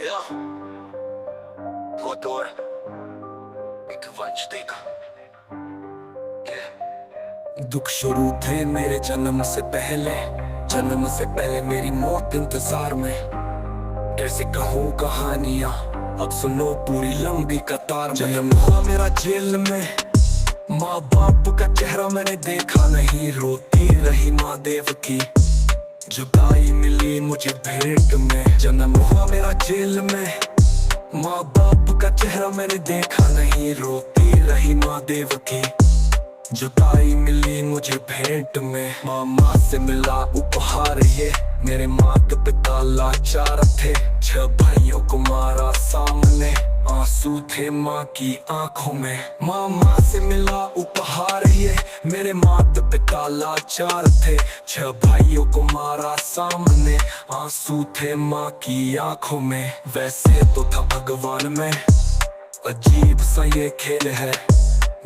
Ja, motor. Ik वंश देखा। दुख शुरू थे मेरे जन्म से पहले मेरी मौत इंतजार में। कैसे कहूँ कहानियाँ, अब सुनो पूरी लंबी कतार। जन्म हुआ मेरा जेल में, माँ बाप का चेहरा मैंने देखा नहीं। रोती रही माँ देव की, जुदाई मिली मुझे भेंट में। जन्म हुआ मेरा जेल में, माँ बाप का चेहरा मैंने देखा नहीं। रोती रही माँ देव की, जुदाई मिली मुझे भेंट में। मामा से मिला उपहार ये, मेरे माता पिता लाचार थे। 6 भाइयों को मारा सामने, आंसू थे माँ की आंखों में। मामा से मिला उपहार ये, मेरे माता पिता लाचार थे। 6 भाइयों को मारा सामने, आंसू थे माँ की आंखों में। वैसे तो था भगवान में, अजीब सा ये खेल है।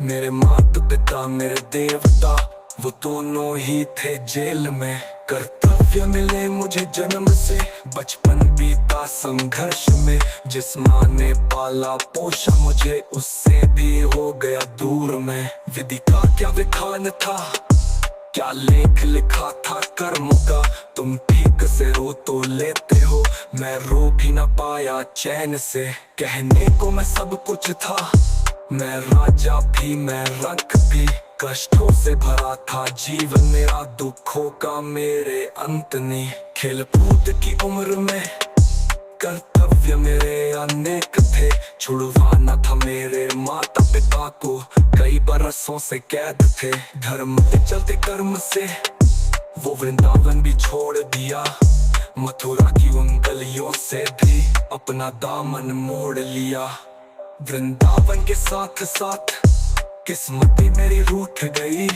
मेरे माता पिता मेरे देवता, वो दोनों ही थे जेल में। कर्तव्य मिले मुझे जन्म से, बचपन बीता संघर्ष में। जिस माँ ने पाला पोषा मुझे, उससे भी हो गया दूर में। विधि का क्या विधान था, क्या लेख लिखा था कर्म का। तुम ठीक से रो तो लेते हो, मैं रो भी न पाया चैन से। कहने को मैं सब कुछ था, मैं राजा भी मैं रंक भी। कष्टों से भरा था जीवन मेरा, दुखों का मेरे अंत नहीं। खेल कूद की उम्र में कर्तव्य मेरे अनेक थे। छुड़वाना था मेरे माता पिता को, कई बरसों से कैद थे। धर्म के चलते कर्म से वो वृंदावन भी छोड़ दिया। मथुरा की उन गलियों से भी अपना दामन मोड़ लिया। वृंदावन के साथ साथ किस्मत भी मेरी रूठ गई।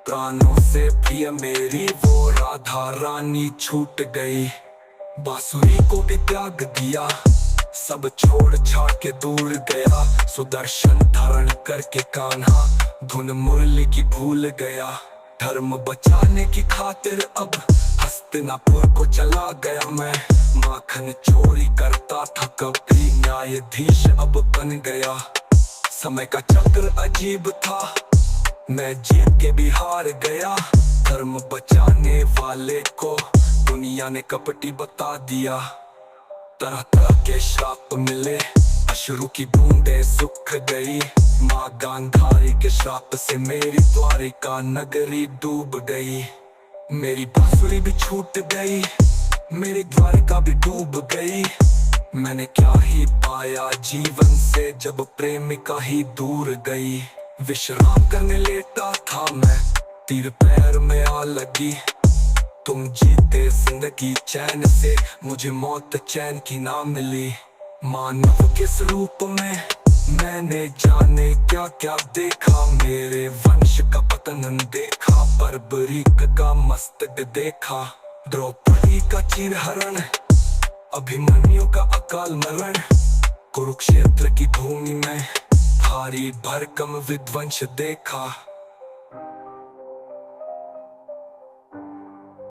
प्राणों से प्रिय मेरी वो राधा रानी छूट गई। बांसुरी को भी त्याग दिया, सब छोड़ छाड़ के दूर गया। सुदर्शन धारण करके कान्हा धुन मुरली की भूल गया। धर्म बचाने की खातिर अब हस्तिनापुर को चला गया मैं। माखन चोरी करता था कभी, न्यायाधीश अब बन गया। समय का चक्र अजीब था, मैं जीत के भी हार गया। धर्म बचाने वाले को दुनिया ने कपटी बता दिया। तरह तरह के श्राप मिले, अश्रु की बूंदें सूख गई। माँ गांधारी के श्राप से मेरी द्वारिका नगरी डूब गई। मेरी बांसुरी भी छूट गई, मेरी द्वारिका भी डूब गई। मैंने क्या ही पाया जीवन से, जब प्रेमिका ही दूर गई। विश्राम करने लेटा था मैं, तीर पैर में आ लगी। तुम जीते जिंदगी चैन से, मुझे मौत चैन की ना मिली। मानव किस रूप में मैंने जाने क्या क्या देखा। मेरे वंश का पतन देखा, बर्बरीक का मस्तक देखा। द्रौपदी का चीरहरण, अभिमन्यु का अकाल मरण। कुरुक्षेत्र की भूमि में भारी भरकम विध्वंस देखा।